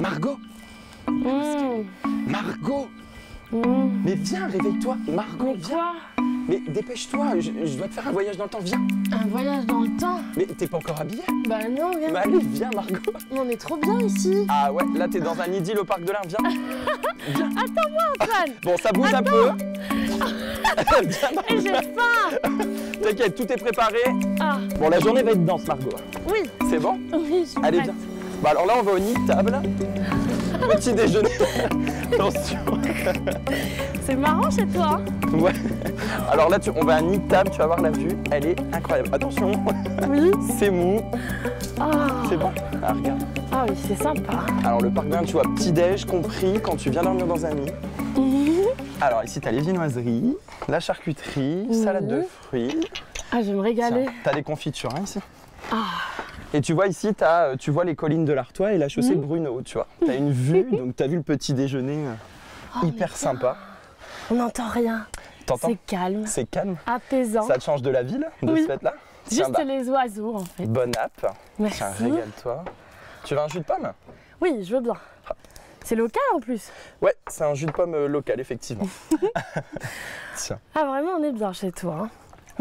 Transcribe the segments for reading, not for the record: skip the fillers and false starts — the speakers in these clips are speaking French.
Margot. Margot. Mais viens, réveille-toi. Margot, Mais viens. quoi? Mais dépêche-toi, je dois te faire un voyage dans le temps, viens. Un voyage dans le temps? Mais t'es pas encore habillée? Bah non, regarde. Bah allez, viens Margot. On est trop bien ici. Ah ouais, là t'es dans un idylle au parc de l'Arc, viens. Viens. Attends-moi Antoine. Bon, ça bouge un peu. Viens, Margot. Et j'ai faim. T'inquiète, tout est préparé. Ah, Bon, la journée va être dense, Margot. oui, C'est bon? oui, je suis Allez, prête. viens. Bah alors là, on va au nid de table. Petit déjeuner. Attention. C'est marrant chez toi. Hein? Ouais. Alors là, on va à un nid de table, tu vas voir la vue. Elle est incroyable. Attention. Oui. C'est mou. Ah, C'est bon? Ah, regarde. ah oui, c'est sympa. Alors le parc de l'Inde, tu vois, petit-déj compris quand tu viens dormir dans un nid. Alors ici, t'as les viennoiseries, la charcuterie, salade de fruits. Ah, je vais me régaler. Tiens, t'as des confitures hein, ici. Ah, Et tu vois ici, tu vois les collines de l'Artois et la chaussée Brunehaut, tu vois. T'as une vue, donc t'as vu le petit déjeuner hyper sympa. on n'entend rien. T'entends? C'est calme, C'est calme. apaisant. Ça te change de la ville, de Oui. ce fait-là? Juste Tiens, bah, les oiseaux en fait. bonne app. Merci. Tiens, régale-toi. Tu veux un jus de pomme? Oui, je veux bien. C'est local en plus. Ouais, c'est un jus de pomme local, effectivement. Tiens, Ah vraiment, on est bien chez toi. Hein.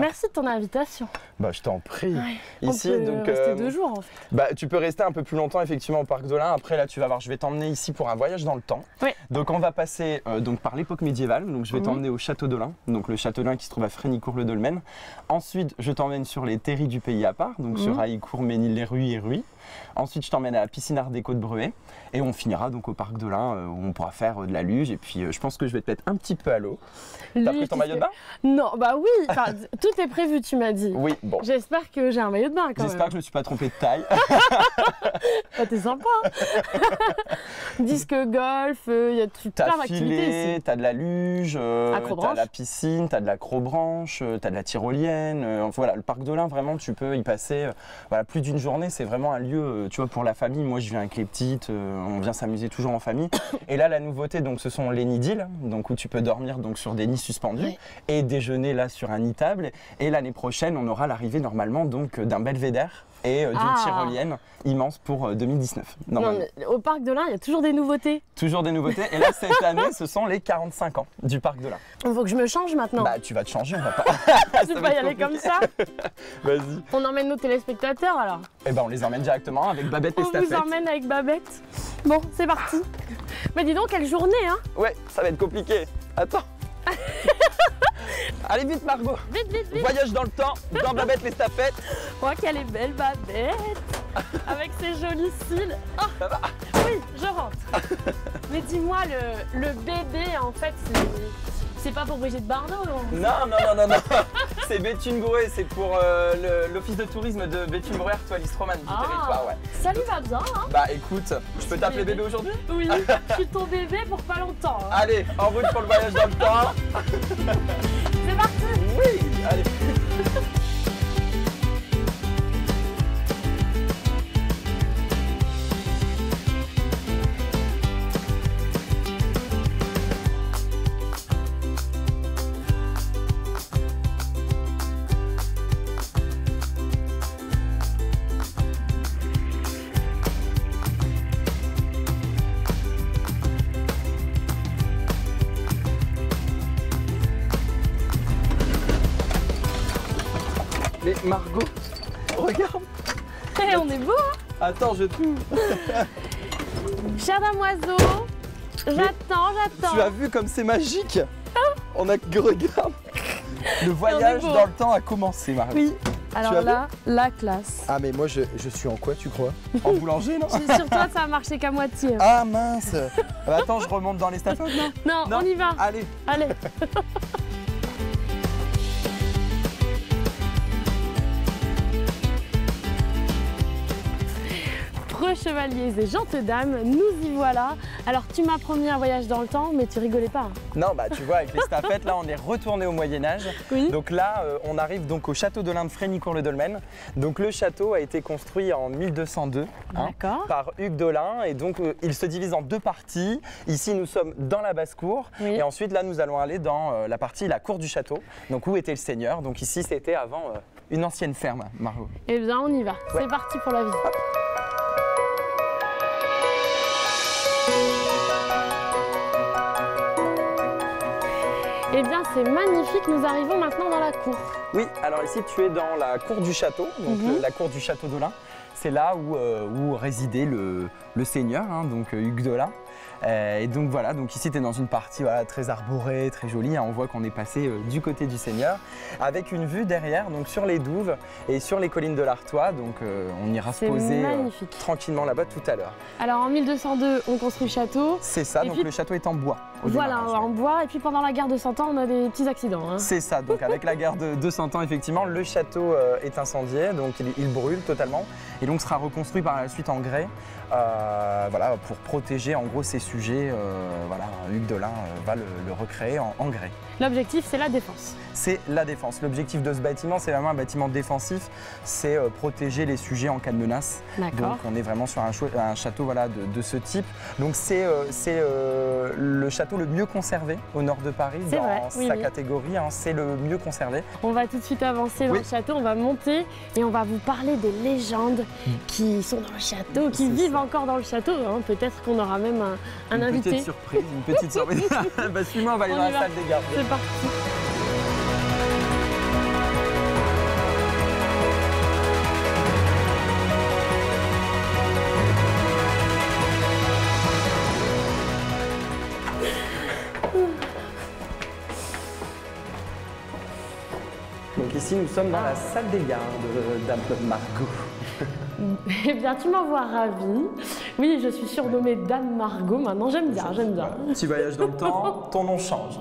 Merci de ton invitation. bah je t'en prie. Ouais. Ici, on peut donc, rester 2 jours en fait. bah, tu peux rester un peu plus longtemps effectivement au parc de l'Ain. Après là tu vas voir, je vais t'emmener ici pour un voyage dans le temps. Oui. Donc on va passer donc par l'époque médiévale. Donc je vais t'emmener au château de l'Ain. Donc le château de l'Ain qui se trouve à Frénicourt-le-Dolmen. Ensuite je t'emmène sur les terris du pays à part, donc sur Haïcourt, Ménil-les-Ruys et Ruy. Ensuite je t'emmène à la piscine Art déco de Breuet. Et on finira donc au parc de l'Ain où on pourra faire de la luge. Et puis je pense que je vais te mettre un petit peu à l'eau. T'as pris ton maillot de bain? Non, bah oui, enfin, tout est prévu, tu m'as dit. Oui, bon. J'espère que j'ai un maillot de bain quand J'espère même. que je me suis pas trompé de taille. Ah, t'es sympa. Hein. Disque golf, il y a plein T'as d'activités filé, ici. t'as de la luge, t'as Acrobranche. la piscine, t'as de l'acrobranche, t'as de la tyrolienne. Voilà, le parc de l'Ain, vraiment, tu peux y passer voilà, plus d'une journée. C'est vraiment un lieu, tu vois, pour la famille. Moi, je viens avec les petites, on vient s'amuser toujours en famille. Et là, la nouveauté, donc, ce sont les nids-îles, donc où tu peux dormir donc sur des nids suspendus Ouais. et déjeuner là sur un nid-table. Et l'année prochaine, on aura l'arrivée normalement donc d'un belvédère et d'une Ah. tyrolienne immense pour 2019. Non, Normalement. mais au parc de l'Ain, il y a toujours des nouveautés. Toujours des nouveautés. Et là, cette année, ce sont les 45 ans du parc de l'Ain. Il faut que je me change maintenant. Bah, tu vas te changer, on va pas. je va vais pas y être aller comme compliqué. ça. Vas-y. On emmène nos téléspectateurs alors. Et ben, on les emmène directement avec Babette et On vous Stafette. emmène avec Babette. Bon, c'est parti. Mais dis donc, quelle journée, hein. Ouais, ça va être compliqué. Attends. Allez vite, Margot. Vite, vite, vite. Voyage dans le temps, dans Babette les Stafettes. Oh, qu'elle est belle, Babette. Avec ses jolis cils. Oh, Ça va? oui, je rentre. Mais dis-moi, le bébé, en fait, c'est pas pour Brigitte Bardot, non? Non. C'est Béthune Brouet, c'est pour l'office de tourisme de Béthune Brouet, Artois-Lys Romane du territoire, ouais. Ça lui va bien, hein? Bah écoute, je peux t'appeler bébé aujourd'hui? Oui, je suis ton bébé pour pas longtemps. Hein. Allez, en route pour le voyage dans le temps. C'est parti. Oui, allez. Mais Margot, regarde. Eh, on est beau, hein? Attends, je touche. Cher damoiseau, j'attends. Tu as vu comme c'est magique? On a que regarde. Le voyage beau. dans le temps a commencé, Margot. Oui. Alors as là, la classe. Ah mais moi je suis en quoi tu crois? En boulanger non? Sur toi, ça a marché qu'à moitié. Hein. Ah mince. Attends, je remonte dans les staffottes non? Non, Non. on y va. Allez. Allez. Chevaliers et gentes dames, nous y voilà. Alors tu m'as promis un voyage dans le temps, mais tu rigolais pas. Hein. Non bah tu vois avec les stafettes là on est retourné au Moyen-Âge. Oui. Donc là on arrive donc au château de l'Ain de Frénicourt-le-Dolmen. Donc le château a été construit en 1202 D'accord. par Hugues d'Olin et donc il se divise en 2 parties. Ici nous sommes dans la basse-cour et ensuite là nous allons aller dans la partie la cour du château. Donc où était le seigneur. Donc ici c'était avant une ancienne ferme, Margot. Eh bien on y va. Ouais. C'est parti pour la visite. Eh bien, c'est magnifique. Nous arrivons maintenant dans la cour. Oui, alors ici tu es dans la cour du château, donc la cour du château d'Olin. C'est là où résidait le seigneur, hein, donc Hugues d'Olin. Et donc voilà, donc ici tu es dans une partie voilà, très arborée, très jolie, hein, on voit qu'on est passé du côté du Seigneur, avec une vue derrière donc sur les douves et sur les collines de l'Artois, donc on ira se poser tranquillement là-bas tout à l'heure. Alors en 1202 on construit le château. C'est ça, donc le château est en bois. Voilà, en bois, et puis pendant la guerre de 100 ans on a des petits accidents. Hein. C'est ça, donc avec la guerre de 100 ans effectivement, le château est incendié, donc il brûle totalement, et donc sera reconstruit par la suite en grès. Voilà, pour protéger en gros ces sujets, voilà, Hugues d'Olin va le recréer en grès. L'objectif c'est la défense. C'est la défense. L'objectif de ce bâtiment, c'est vraiment un bâtiment défensif, c'est protéger les sujets en cas de menace. Donc on est vraiment sur un château voilà, de ce type. Donc c'est le château le mieux conservé au nord de Paris dans sa catégorie, hein, c'est le mieux conservé. On va tout de suite avancer dans le château, on va monter et on va vous parler des légendes qui sont dans le château, qui vivent encore dans le château. Hein. Peut-être qu'on aura même un invité. Une petite surprise. Bah, suis-moi, on va aller dans la salle des gardes. C'est parti. Donc ici, nous sommes dans la salle des gardes, Dame Margot. Eh bien, tu m'envoies ravie. Oui, je suis surnommée Dame Margot maintenant, j'aime bien, j'aime bien. Tu voyages dans le temps, ton nom change.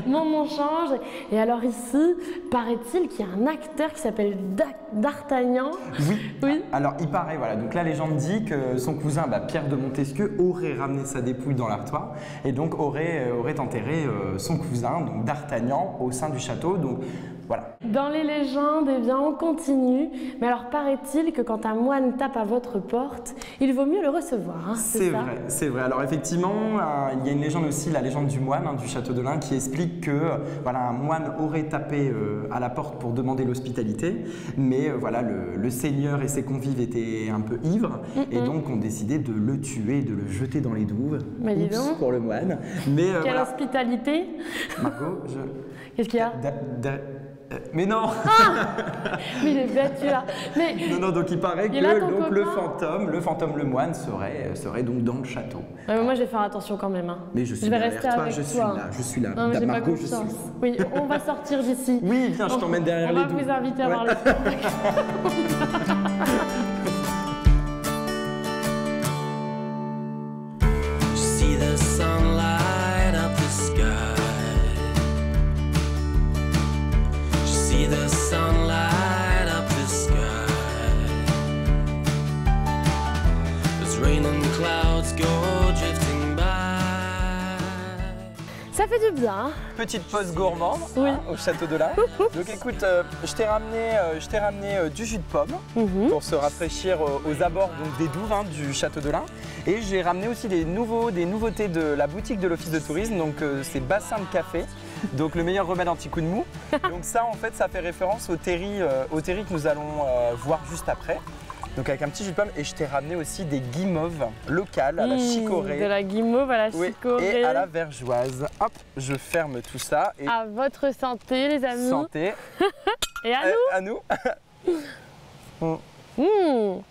Mon nom change. Et alors ici, paraît-il qu'il y a un acteur qui s'appelle D'Artagnan. Oui. Alors il paraît, voilà, donc la légende dit que son cousin Pierre de Montesquieu aurait ramené sa dépouille dans l'Artois et donc aurait enterré son cousin, donc D'Artagnan, au sein du château. Donc voilà. Dans les légendes, eh bien, on continue. Mais alors, paraît-il que quand un moine tape à votre porte, il vaut mieux le recevoir. Hein, c'est vrai. Alors effectivement, il y a une légende aussi, la légende du moine du château d'Olin, qui explique que voilà, un moine aurait tapé à la porte pour demander l'hospitalité, mais voilà, le seigneur et ses convives étaient un peu ivres et donc ont décidé de le tuer, de le jeter dans les douves. Mais dis donc. Pour le moine. Mais quelle hospitalité. Margot, Qu'est-ce qu'il y a? Mais non. Mais il est bête celui-là. Mais non, donc il paraît que donc, le fantôme, le moine serait donc dans le château. Moi je vais faire attention quand même. Hein. Mais je vais rester avec toi, je suis là. Non, mais j'ai pas confiance. Oui, on va sortir d'ici. Oui, viens, je t'emmène derrière les douves. On va vous inviter à voir le spectacle. Ça fait du bien. Petite pause gourmande au château d'Olin. Donc écoute, je t'ai ramené du jus de pomme pour se rafraîchir aux abords donc, des douves du château d'Olin. Et j'ai ramené aussi des nouveautés de la boutique de l'office de tourisme, donc c'est bassin de café. Donc le meilleur remède anti-coup de mou. Donc ça en fait ça fait référence au terri que nous allons voir juste après. Donc avec un petit jus de pomme et je t'ai ramené aussi des guimauves locales à la chicorée. De la guimauve à la chicorée. Et à la vergeoise. Hop, je ferme tout ça. Et à votre santé les amis. Santé. Et à nous. À nous.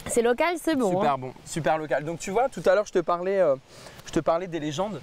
C'est local, c'est bon. Super bon, super local. Donc tu vois, tout à l'heure je te parlais des légendes.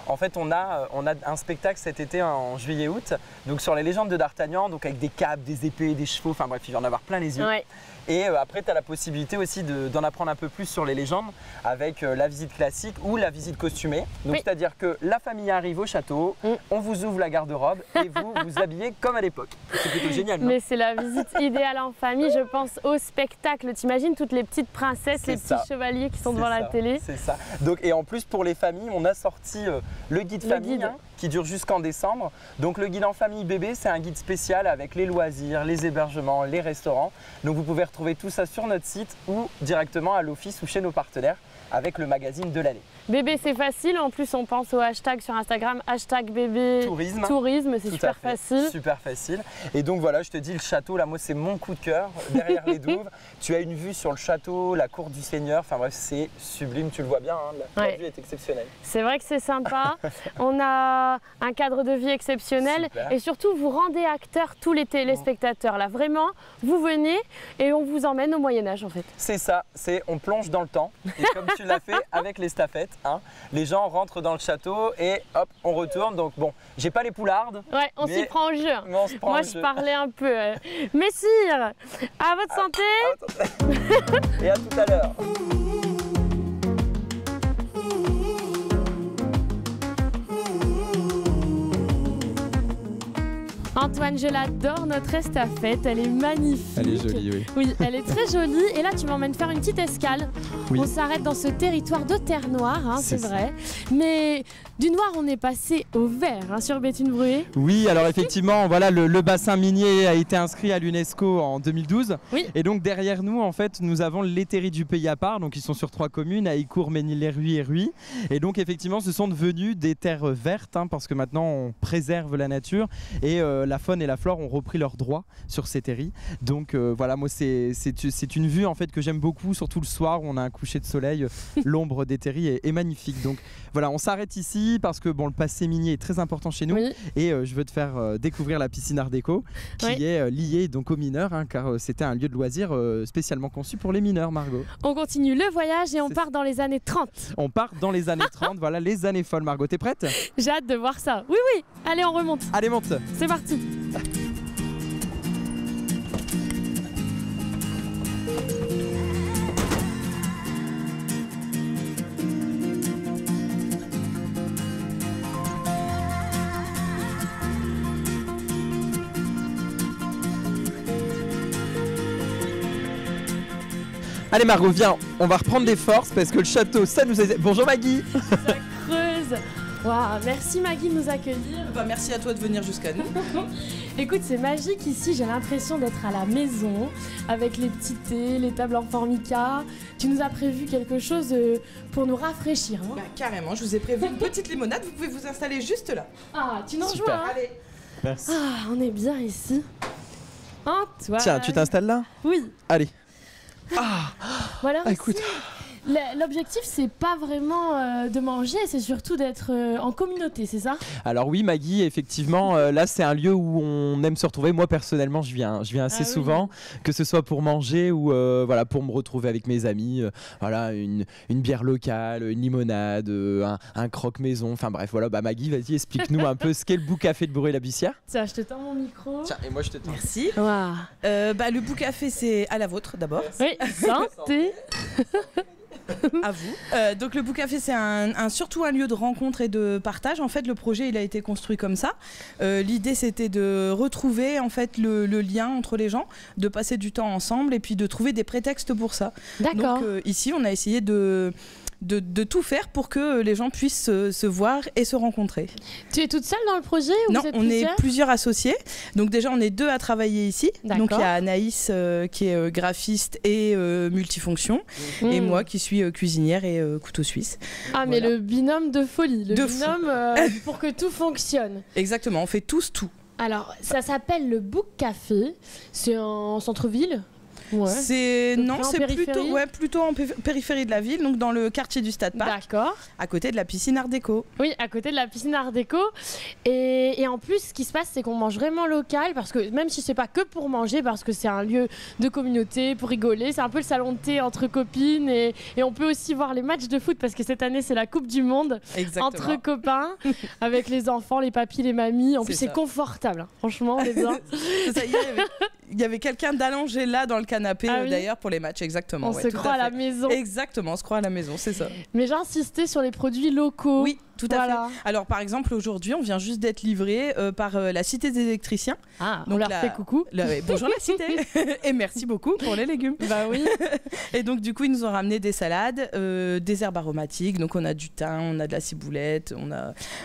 En fait, on a un spectacle cet été en juillet-août, donc sur les légendes de D'Artagnan, donc avec des capes, des épées, des chevaux, enfin bref, il va en avoir plein les yeux. Ouais. Et après, tu as la possibilité aussi d'en apprendre un peu plus sur les légendes avec la visite classique ou la visite costumée. Donc c'est-à-dire que la famille arrive au château, on vous ouvre la garde-robe et vous vous habillez comme à l'époque. C'est plutôt génial, non? Mais c'est la visite idéale en famille, je pense au spectacle. T'imagines toutes les petites princesses, les petits chevaliers qui sont devant la télé. C'est ça. Donc, et en plus, pour les familles, on a sorti le guide famille. Qui dure jusqu'en décembre. Donc le guide en famille bébé, c'est un guide spécial avec les loisirs, les hébergements, les restaurants. Donc vous pouvez retrouver tout ça sur notre site ou directement à l'office ou chez nos partenaires avec le magazine de l'année. Bébé, c'est facile. En plus, on pense au hashtag sur Instagram, hashtag bébé tourisme. C'est super facile. Super facile. Et donc voilà, je te dis, le château, là, moi, c'est mon coup de cœur. Derrière les douves, tu as une vue sur le château, la cour du Seigneur. Enfin bref, c'est sublime. Tu le vois bien, hein, la vue est exceptionnelle. C'est vrai que c'est sympa. On a un cadre de vie exceptionnel. Super. Et surtout, vous rendez acteurs tous les téléspectateurs. Là, vraiment, vous venez et on vous emmène au Moyen-Âge, en fait. C'est ça. On plonge dans le temps. Et comme tu l'as fait avec les stafettes, hein, les gens rentrent dans le château et hop, on retourne. Donc bon, j'ai pas les poulardes. Ouais, on s'y prend au jeu. Moi, je parlais un peu. Messire, à votre santé. À votre santé. Et à tout à l'heure. Antoine, je l'adore, notre estafette, elle est magnifique. Elle est jolie, oui. Oui, elle est très jolie. Et là, tu m'emmènes faire une petite escale. Oui. On s'arrête dans ce territoire de terre noire, hein, c'est vrai. Mais du noir, on est passé au vert hein, sur Béthune-Bruay. Oui, alors effectivement, voilà, le bassin minier a été inscrit à l'UNESCO en 2012. Oui. Et donc derrière nous, en fait, nous avons les terris du Pays à part. Donc ils sont sur 3 communes, Haïcourt, Ménil-les-Ruys et Ruy. Et donc effectivement, ce sont devenus des terres vertes hein, parce que maintenant, on préserve la nature et la faune et la flore ont repris leurs droits sur ces terris. Donc voilà, moi c'est une vue en fait que j'aime beaucoup, surtout le soir où on a un coucher de soleil, l'ombre des terris est magnifique. Donc voilà, on s'arrête ici parce que bon, le passé minier est très important chez nous et je veux te faire découvrir la piscine Art Déco qui est liée donc aux mineurs hein, car c'était un lieu de loisirs spécialement conçu pour les mineurs, Margot. On continue le voyage et on part dans les années 30. On part dans les années 30, voilà les années folles. Margot, t'es prête? J'ai hâte de voir ça. Oui, oui, allez on remonte. Allez monte. C'est parti. Allez Margot, viens, on va reprendre des forces parce que le château, ça nous a... Bonjour Maggie. Ça creuse. Wow, merci Maggie de nous accueillir. Bah, merci à toi de venir jusqu'à nous. Écoute, c'est magique ici, j'ai l'impression d'être à la maison avec les petits thés, les tables en formica. Tu nous as prévu quelque chose pour nous rafraîchir. Hein. Bah, carrément, je vous ai prévu une petite limonade, vous pouvez vous installer juste là. Ah, tu nous rejoins hein. Allez. Merci. Ah, on est bien ici. Antoine. Tiens, tu t'installes là? Oui. Allez. Bon alors, écoute. L'objectif, c'est pas vraiment de manger, c'est surtout d'être en communauté, c'est ça? Alors oui, Maggie, effectivement, là c'est un lieu où on aime se retrouver. Moi personnellement, je viens assez souvent, que ce soit pour manger ou voilà, pour me retrouver avec mes amis. Voilà, une bière locale, une limonade, un croque-maison. Enfin bref, voilà. Bah Maggie, vas-y, explique-nous un peu ce qu'est le Bout Café de Bruay-la-Buissière. Tiens, je te tends mon micro. Tiens, et moi je te tends. Merci. Wow. Bah, le Bout Café, c'est à la vôtre d'abord. Oui, santé. À vous. Donc le Bout Café, c'est surtout un lieu de rencontre et de partage. En fait, le projet, il a été construit comme ça. L'idée, c'était de retrouver en fait le lien entre les gens, de passer du temps ensemble et puis de trouver des prétextes pour ça. D'accord. Donc ici, on a essayé de tout faire pour que les gens puissent se voir et se rencontrer. Tu es toute seule dans le projet ou Non, vous êtes on est plusieurs associés. Donc déjà, on est 2 à travailler ici. Donc il y a Anaïs qui est graphiste et multifonction et moi qui suis cuisinière et couteau suisse. Ah voilà. Mais le binôme de folie, le binôme pour que tout fonctionne. Exactement, on fait tous tout. Alors, ça s'appelle le Bout Café, c'est en centre-ville? Ouais. C'est plutôt en périphérie de la ville, donc dans le quartier du Stade Parc. D'accord. À côté de la piscine Art Déco. Oui, à côté de la piscine Art Déco. Et en plus, ce qui se passe, c'est qu'on mange vraiment local, parce que même si c'est pas que pour manger, parce que c'est un lieu de communauté, pour rigoler, c'est un peu le salon de thé entre copines, et on peut aussi voir les matchs de foot, parce que cette année, c'est la Coupe du Monde. Exactement. Entre copains, avec les enfants, les papis, les mamies. En plus, c'est confortable, hein. Franchement, on est bien. C'est ça, il y avait quelqu'un d'allongé là dans le canapé d'ailleurs pour les matchs, exactement. On se croit à la maison. Exactement, on se croit à la maison, c'est ça. Mais j'ai insisté sur les produits locaux. Oui, tout à fait. Alors par exemple, aujourd'hui, on vient juste d'être livré par la Cité des électriciens. Ah, donc on leur fait coucou. Bonjour la Cité. Et merci beaucoup pour les légumes. Bah oui. Et donc du coup, ils nous ont ramené des salades, des herbes aromatiques. Donc on a du thym, on a de la ciboulette,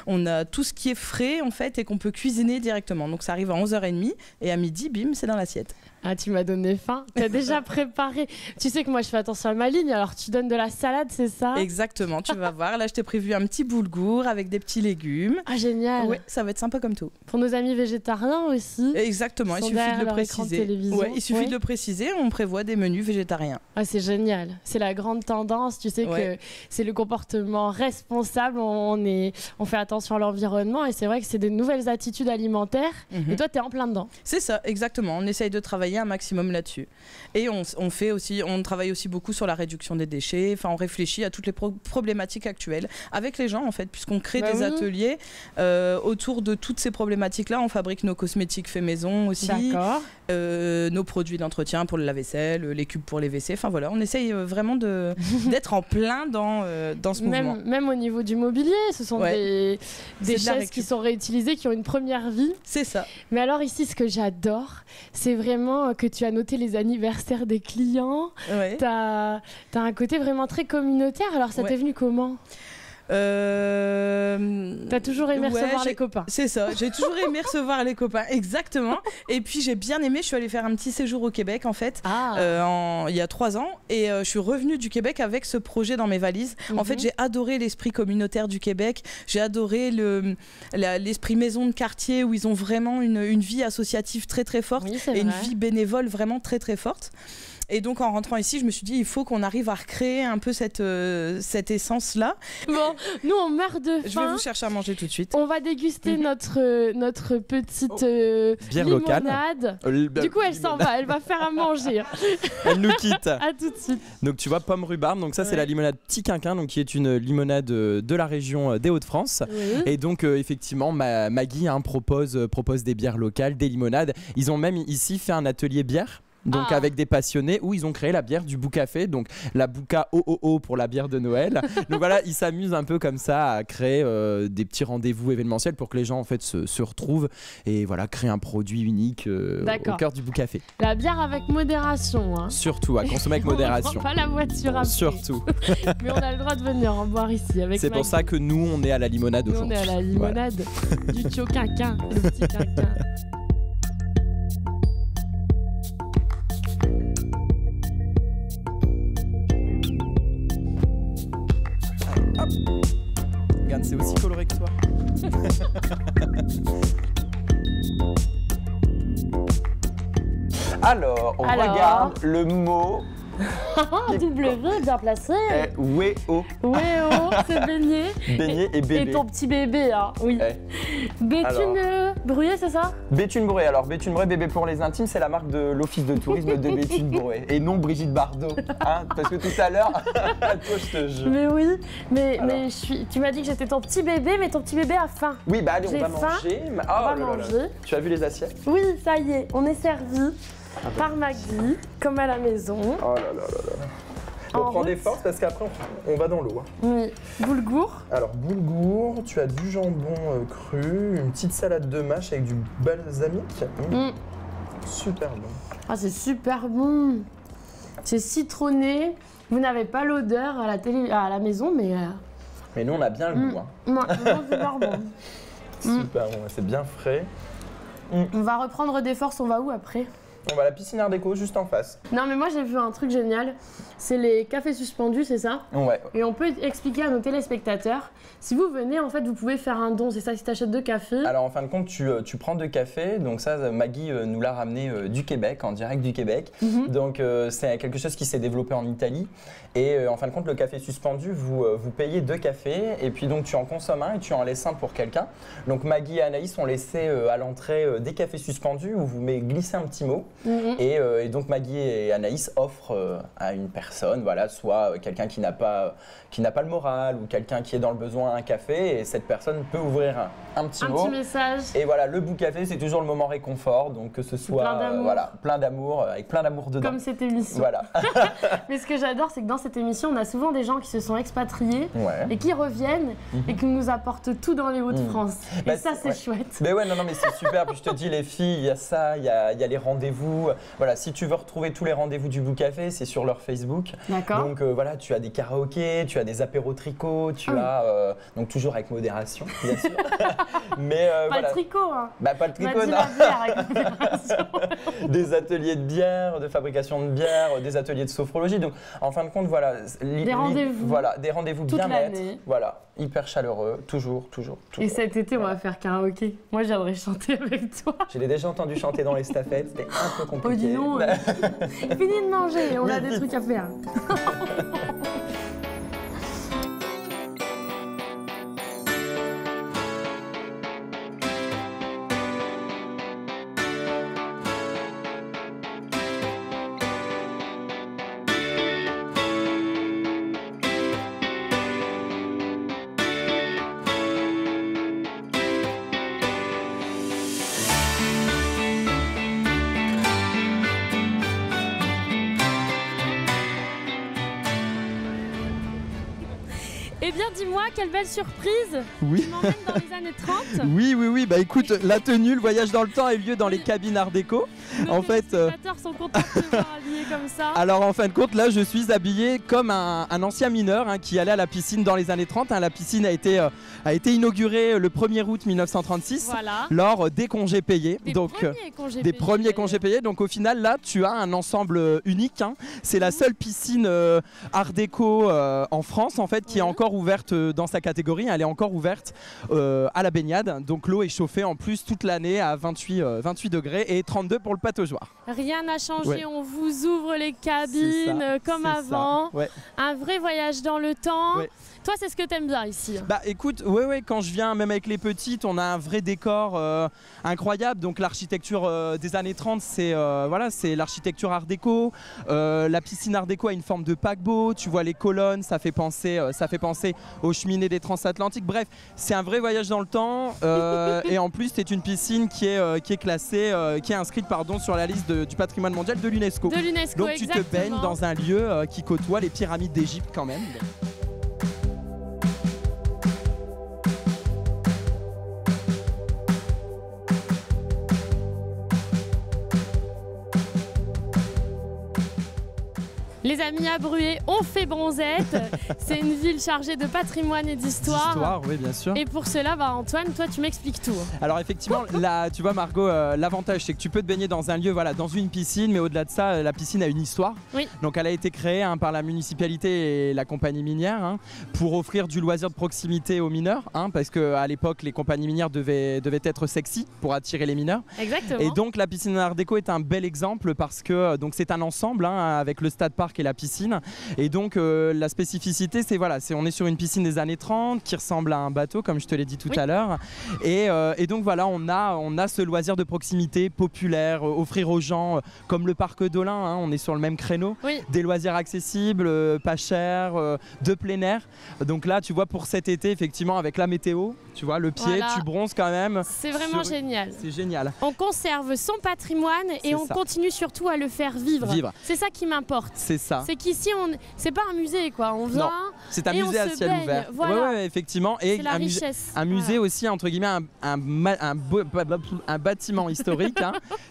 on a tout ce qui est frais en fait et qu'on peut cuisiner directement. Donc ça arrive à 11h30 et à midi, bim, c'est dans l'assiette. Ah, tu m'as donné faim. Tu as déjà préparé. Tu sais que moi, je fais attention à ma ligne, alors tu donnes de la salade, c'est ça? Exactement, tu vas voir. Là, je t'ai prévu un petit boulgour avec des petits légumes. Ah, génial. Ouais, ça va être sympa comme tout. Pour nos amis végétariens aussi. Exactement, il suffit de le préciser. Il suffit de le préciser, on prévoit des menus végétariens. Ah, c'est génial. C'est la grande tendance. Tu sais que c'est le comportement responsable. On fait attention à l'environnement et c'est vrai que c'est des nouvelles attitudes alimentaires. Et toi, tu es en plein dedans. C'est ça, exactement. On essaye de travailler un maximum là-dessus. Et on travaille aussi beaucoup sur la réduction des déchets. Enfin, on réfléchit à toutes les problématiques actuelles avec les gens, en fait, puisqu'on crée des ateliers autour de toutes ces problématiques-là. On fabrique nos cosmétiques faits maison aussi. D'accord. Nos produits d'entretien pour le lave-vaisselle, les cubes pour les WC. Enfin voilà, on essaye vraiment d'être en plein dans ce mouvement. Même au niveau du mobilier, ce sont des chaises qui sont réutilisées, qui ont une première vie. C'est ça. Mais alors ici, ce que j'adore, c'est vraiment que tu as noté les anniversaires des clients. Ouais. T'as un côté vraiment très communautaire. Alors ça t'est venu comment ? T'as toujours aimé recevoir les copains. C'est ça, j'ai toujours aimé recevoir les copains, exactement. Et puis j'ai bien aimé, je suis allée faire un petit séjour au Québec en fait, il y a 3 ans. Et je suis revenue du Québec avec ce projet dans mes valises. En fait, j'ai adoré l'esprit communautaire du Québec. J'ai adoré l'esprit maison de quartier où ils ont vraiment une vie associative très très forte et une vie bénévole vraiment très très forte. Et donc en rentrant ici, je me suis dit il faut qu'on arrive à recréer un peu cette essence-là. Bon, nous on meurt de faim. Je vais vous chercher à manger tout de suite. On va déguster notre petite bière limonade. Locale. Du coup, elle s'en va, elle va faire à manger. Elle nous quitte. À tout de suite. Donc tu vois, pomme rhubarbe, donc ça c'est la limonade Petit Quinquin, donc qui est une limonade de la région des Hauts-de-France. Oui. Et donc effectivement, Maggie propose des bières locales, des limonades. Ils ont même ici fait un atelier bière. Donc avec des passionnés où ils ont créé la bière du Boucafé, donc la Bouca OOO pour la bière de Noël. Donc voilà, ils s'amusent un peu comme ça à créer des petits rendez-vous événementiels pour que les gens en fait se retrouvent et voilà, créer un produit unique au cœur du Boucafé. La bière avec modération. Hein. Surtout, à consommer avec modération. On prend pas la voiture après. Surtout. Mais on a le droit de venir en boire ici avec C'est pour ça que nous, on est à la limonade aujourd'hui. On est à la limonade du Tio Quinquin, le petit Quinquin. Hop. Regarde, c'est aussi coloré que toi. Alors, on regarde le mot. W, bien placé. Wéo. Wéo, c'est beignet. Beignet et bébé. Et ton petit bébé, hein, oui. Béthune Bruet, c'est ça? Béthune Bruet. Alors, Béthune Bruet, bébé pour les intimes, c'est la marque de l'office de tourisme de Béthune Bruet. Et non Brigitte Bardot. Hein, parce que tout à l'heure, toi, je te jure. Mais oui, mais tu m'as dit que j'étais ton petit bébé, mais ton petit bébé a faim. Oui, bah allez, on va faim. manger. On va manger. Tu as vu les assiettes? Oui, ça y est, on est servi. Par Maggie, comme à la maison. Oh là là là là. On prend des forces parce qu'après on va dans l'eau. Hein. Oui. Boulgour. Alors boulgour, tu as du jambon cru, une petite salade de mâche avec du balsamique. Super bon. Ah, c'est super bon. C'est citronné. Vous n'avez pas l'odeur à la maison, mais... Mais nous on a bien le goût. Hein. Ouais, super bon. Super bon, c'est bien frais. On va reprendre des forces, on va où après? On va à la piscine Art Déco juste en face. Non mais moi j'ai vu un truc génial, c'est les cafés suspendus, c'est ça? Ouais. Et on peut expliquer à nos téléspectateurs, si vous venez en fait vous pouvez faire un don, c'est ça, si tu achètes 2 cafés? Alors en fin de compte tu prends 2 cafés, donc ça Maggie nous l'a ramené du Québec, en direct du Québec. Donc c'est quelque chose qui s'est développé en Italie. Et en fin de compte le café suspendu, vous payez 2 cafés et puis donc tu en consommes un et tu en laisses un pour quelqu'un. Donc Maggie et Anaïs ont laissé à l'entrée des cafés suspendus où vous glissez un petit mot. Et donc Maggie et Anaïs offrent à une personne, voilà, soit quelqu'un qui n'a pas le moral ou quelqu'un qui est dans le besoin un café et cette personne peut ouvrir un petit mot. Un petit message. Et voilà, le Boucafé c'est toujours le moment réconfort, donc que ce soit plein d'amour, avec plein d'amour dedans. Comme cette émission. Voilà. Mais ce que j'adore c'est que dans cette émission on a souvent des gens qui se sont expatriés et qui reviennent et qui nous apportent tout dans les Hauts-de-France. Et ça c'est chouette. Mais ouais, non mais c'est super, puis je te dis les filles, il y a ça, il y a les rendez-vous rendez-vous. Voilà, si tu veux retrouver tous les rendez-vous du Book Café, c'est sur leur Facebook. D'accord. Donc voilà, tu as des karaokés, tu as des apéros tricot, tu as donc toujours avec modération, bien sûr. Mais pas voilà. le tricot, hein. Bah pas le tricot, non. La bière avec modération. Des ateliers de bière, de fabrication de bière, des ateliers de sophrologie. Donc en fin de compte, voilà, des rendez-vous. Voilà, des rendez-vous toute bien-être. l'année. Voilà, hyper chaleureux, toujours. Et cet été, on va faire karaoké. Moi, j'aimerais chanter avec toi. Je l'ai déjà entendu chanter dans les stafettes, c'était un peu compliqué. Oh, dis non. Fini de manger, on a des trucs à faire. Eh bien, dis-moi, quelle belle surprise. Oui. Tu m'emmènes dans les années 30. Oui. Bah écoute, la tenue, le voyage dans le temps a eu lieu dans les cabines Art déco. Nos téléspectateurs sont contents de te voir habillé comme ça. Alors en fin de compte, là je suis habillé comme un ancien mineur qui allait à la piscine dans les années 30. La piscine a été inaugurée le 1er août 1936 lors des congés payés. Des premiers congés payés. Donc au final là tu as un ensemble unique. C'est la seule piscine Art déco en France en fait qui est encore ouverte dans sa catégorie. Elle est encore ouverte à la baignade. Donc l'eau est chauffée en plus toute l'année à 28 degrés et 32 pour le pataugeoire. Rien n'a changé, on vous ouvre les cabines comme avant. Un vrai voyage dans le temps. Toi, c'est ce que t'aimes bien ici? Bah écoute, quand je viens, même avec les petites, on a un vrai décor incroyable. Donc l'architecture des années 30, c'est l'architecture art déco. La piscine art déco a une forme de paquebot. Tu vois les colonnes, ça fait penser aux cheminées des transatlantiques. Bref, c'est un vrai voyage dans le temps. Et en plus, c'est une piscine qui est classée, qui est inscrite sur la liste du patrimoine mondial de l'UNESCO. Donc tu te baignes dans un lieu qui côtoie les pyramides d'Égypte quand même. Les amis, à Bruay, on fait Bronzette. C'est une ville chargée de patrimoine et d'histoire. Oui, bien sûr. Et pour cela, Antoine, toi, tu m'expliques tout. Alors effectivement, tu vois Margot, l'avantage c'est que tu peux te baigner dans un lieu, dans une piscine, mais au-delà de ça, la piscine a une histoire. Oui. Donc elle a été créée par la municipalité et la compagnie minière pour offrir du loisir de proximité aux mineurs, parce qu'à l'époque, les compagnies minières devaient être sexy pour attirer les mineurs. Exactement. Et donc la piscine Art déco est un bel exemple parce que c'est un ensemble avec le stade parc et la piscine. Et donc la spécificité, on est sur une piscine des années 30 qui ressemble à un bateau, comme je te l'ai dit tout à l'heure. Et donc voilà, on a ce loisir de proximité populaire, offrir aux gens, comme le parc d'Olin, on est sur le même créneau, des loisirs accessibles, pas chers, de plein air. Donc là, tu vois, pour cet été, effectivement, avec la météo, tu vois, le pied, tu bronzes quand même. C'est vraiment génial. C'est génial. On conserve son patrimoine et on continue surtout à le faire vivre. C'est ça qui m'importe. C'est ça. C'est qu'ici, c'est pas un musée, quoi. On vient. C'est un musée à ciel ouvert. Voilà. Effectivement. Et un musée aussi, entre guillemets, un bâtiment historique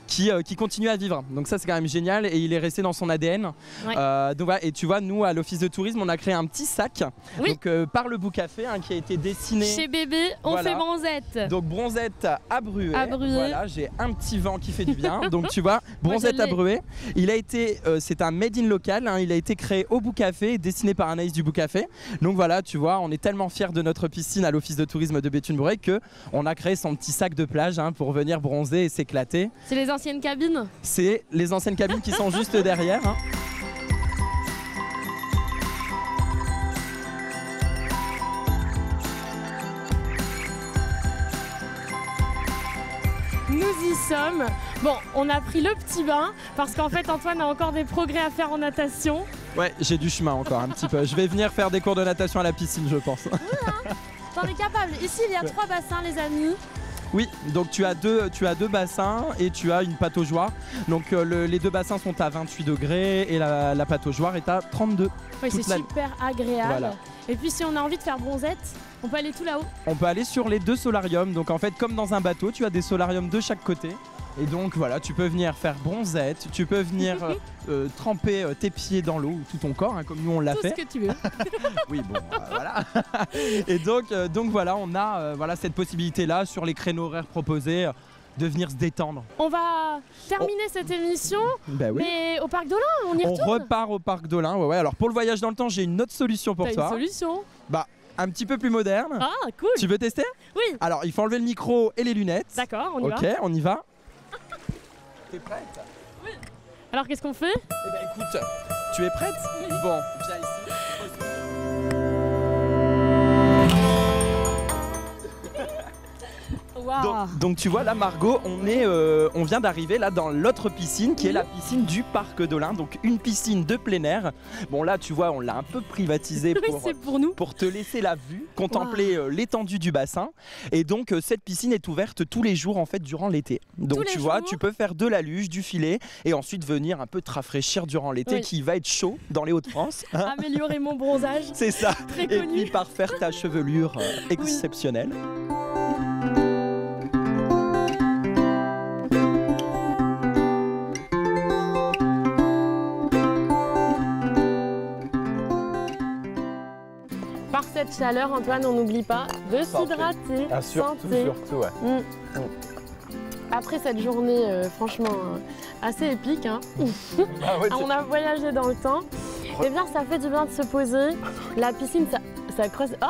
qui continue à vivre. Donc ça, c'est quand même génial et il est resté dans son ADN. Donc voilà. Et tu vois, nous, à l'Office de tourisme, on a créé un petit sac donc, par le Book Café qui a été dessiné. Chez Bébé, on fait Bronzette. Donc Bronzette à Bruay. Voilà, j'ai un petit vent qui fait du bien. Donc tu vois, Bronzette à Bruay. Il a été, c'est un made in local. Il a été créé au Book Café, dessiné par Anaïs du Book Café. Donc voilà, tu vois, on est tellement fiers de notre piscine à l'Office de tourisme de Béthune-Bruay que on a créé son petit sac de plage pour venir bronzer et s'éclater. C'est les anciennes cabines? C'est les anciennes cabines qui sont juste derrière. Nous y sommes. Bon, on a pris le petit bain parce qu'en fait Antoine a encore des progrès à faire en natation. Ouais, j'ai du chemin encore un petit peu. Je vais venir faire des cours de natation à la piscine, je pense. T'en es capable. Ici, il y a 3 bassins, les amis. Oui, donc tu as deux bassins et tu as une pataugeoire. Donc les 2 bassins sont à 28 degrés et la pataugeoire est à 32. Oui, c'est super agréable. Voilà. Et puis si on a envie de faire Bronzette, on peut aller tout là-haut. On peut aller sur les 2 solariums. Donc en fait, comme dans un bateau, tu as des solariums de chaque côté. Et donc voilà, tu peux venir faire bronzette, tu peux venir tremper tes pieds dans l'eau ou tout ton corps, hein, comme nous on l'a fait. Tout ce que tu veux. Oui, bon, voilà. Et donc voilà, on a voilà, cette possibilité-là sur les créneaux horaires proposés de venir se détendre. On va terminer cette émission, mais au Parc d'Olin, on y retourne. On repart au Parc d'Olin, ouais. Alors pour le voyage dans le temps, j'ai une autre solution pour toi. Une solution? Bah, un petit peu plus moderne. Ah, cool. Tu veux tester? Oui. Alors, il faut enlever le micro et les lunettes. D'accord, on y va. Ok, on y va. T'es prête? Oui. Alors, qu'est-ce qu'on fait? Eh ben écoute, tu es prête? Oui. Bon, viens ici. Wow. Donc tu vois là Margot, on vient d'arriver là dans l'autre piscine qui est la piscine du Parc d'Olin, donc une piscine de plein air. Bon là tu vois on l'a un peu privatisée pour te laisser la vue, contempler l'étendue du bassin. Et donc cette piscine est ouverte tous les jours en fait durant l'été. Donc tu vois tu peux faire de la luge, du filet et ensuite venir un peu te rafraîchir durant l'été qui va être chaud dans les Hauts-de-France. Améliorer mon bronzage. C'est ça. Très et connu. puis parfaire ta chevelure exceptionnelle. Par cette chaleur, Antoine, on n'oublie pas de s'hydrater. Ah, surtout, ouais. Après cette journée, franchement, assez épique, hein. Ah ouais, on a voyagé dans le temps. Eh bien, ça fait du bien de se poser. La piscine, ça creuse. Oh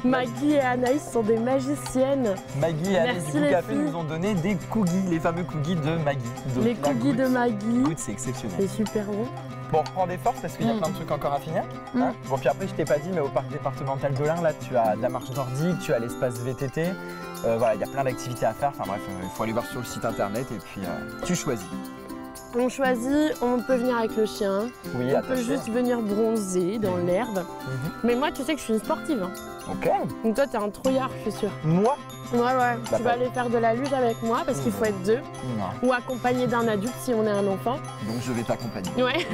Maggie et Anaïs sont des magiciennes. Maggie et Anaïs du Café nous ont donné des cookies, les fameux cookies de Maggie. Donc, les cookies de Maggie. Écoute, c'est exceptionnel. C'est super bon. Bon, on reprend des forces parce qu'il y a plein de trucs encore à finir. Hein bon, puis après, je t'ai pas dit, mais au parc départemental d'Olin, là, tu as de la marche nordique, tu as l'espace VTT. Voilà, il y a plein d'activités à faire. Enfin bref, il faut aller voir sur le site internet et puis tu choisis. On choisit, on peut venir avec le chien, oui, on peut juste venir bronzer dans l'herbe. Mais moi, tu sais que je suis une sportive. Hein. Ok. Donc toi, t'es un trouillard, je suis sûre. Moi? Ouais, ouais. Tu vas aller faire de la luge avec moi parce qu'il faut être deux. Non. Ou accompagné d'un adulte si on est un enfant. Donc je vais t'accompagner. Ouais.